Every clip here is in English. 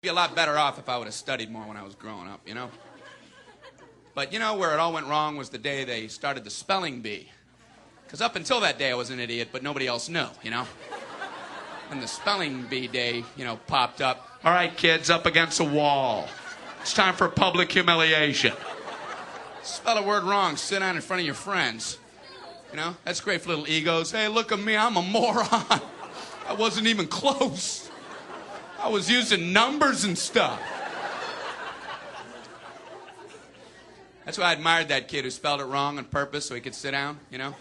Be a lot better off if I would have studied more when I was growing up, you know? But you know where it all went wrong was the day they started the spelling bee. Because up until that day I was an idiot, but nobody else knew, you know? And the spelling bee day, you know, popped up. All right, kids, up against a wall. It's time for public humiliation. Spell a word wrong, sit down in front of your friends. You know, that's great for little egos. Hey, look at me, I'm a moron. I wasn't even close. I was using numbers and stuff. That's why I admired that kid who spelled it wrong on purpose so he could sit down, you know?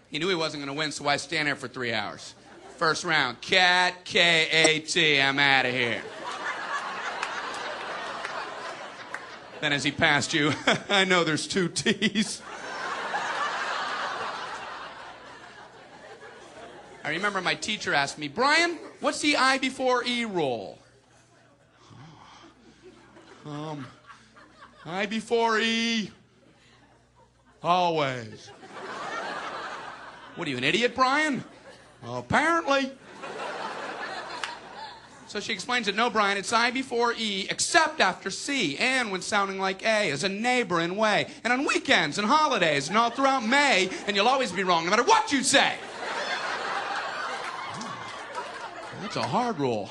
He knew he wasn't going to win, so why stand there for 3 hours? First round, cat, K-A-T, I'm out of here. Then as he passed you, I know there's 2 T's. I remember my teacher asked me, Brian, what's the I before E rule? I before E, always. What are you, an idiot, Brian? Well, apparently. So she explains it, no, Brian, it's I before E, except after C, and when sounding like A, as a neighbor in way, and on weekends and holidays, and all throughout May, and you'll always be wrong, no matter what you say. That's a hard rule.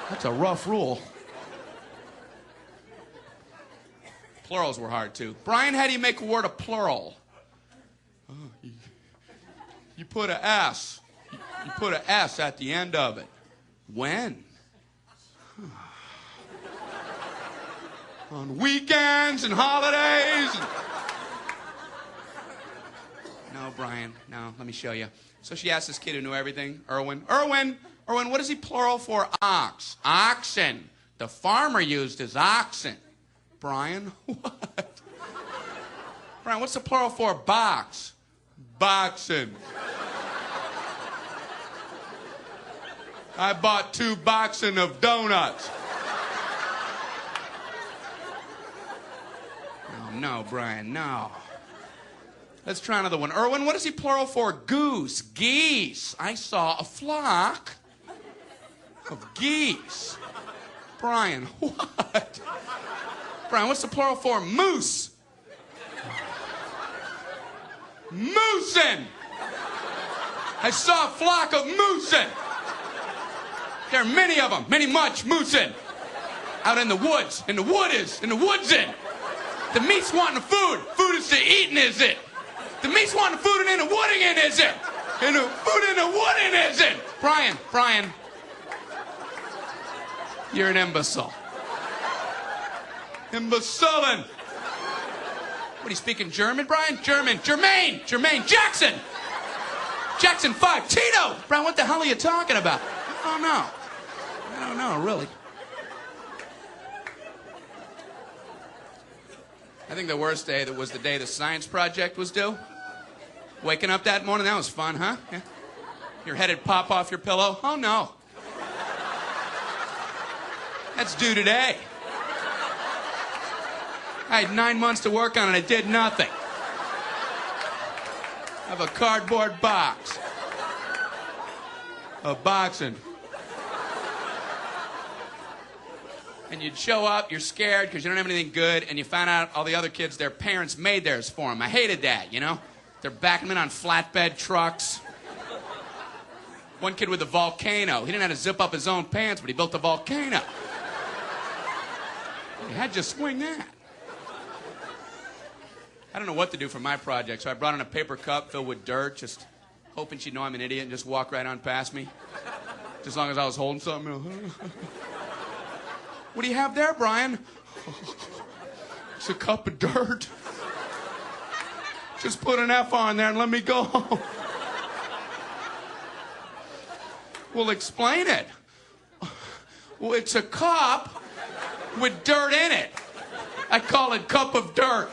That's a rough rule. Plurals were hard, too. Brian, how do you make a word a plural? You put a S. You put a S at the end of it. When? On weekends and holidays. No, Brian, no, let me show you. So she asked this kid who knew everything, Erwin, what is he plural for? Ox. Oxen. The farmer used his oxen. Brian, what? Brian, what's the plural for box? Boxen. I bought 2 boxen of donuts. Oh, no, Brian, no. Let's try another one. Erwin, what is he plural for? Goose. Geese. I saw a flock of geese. Brian, what? Brian, what's the plural for? Moose. Moosin. I saw a flock of moosin. There are many of them, much moosin. Out in the woods, in the woodsin. The meat's wanting the food. Food is to eating, is it? The meat's wanting the food and in the wooding, is it? And the food in the wooding, is it? Brian, you're an imbecile. Imbecilin'. What, are you speaking German, Brian? Jermaine, Jackson 5, Tito. Brian, what the hell are you talking about? I don't know, really. I think the worst day was the day the science project was due. Waking up that morning, that was fun, huh? Yeah. Your head would pop off your pillow. Oh, no. That's due today. I had 9 months to work on it. I did nothing. I have a cardboard box. A boxing. And you'd show up, you're scared because you don't have anything good, and you find out all the other kids, their parents made theirs for them. I hated that, you know? They're backing them in on flatbed trucks. One kid with a volcano. He didn't have to zip up his own pants, but he built a volcano. He had to swing that. I don't know what to do for my project, so I brought in a paper cup filled with dirt, just hoping she'd know I'm an idiot and just walk right on past me. Just as long as I was holding something. You know. What do you have there, Brian? It's a cup of dirt. Just put an F on there and let me go. Well, explain it. Well, it's a cup with dirt in it. I call it cup of dirt.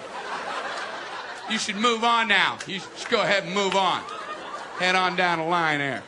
You should move on now. You should go ahead and move on. Head on down the line there.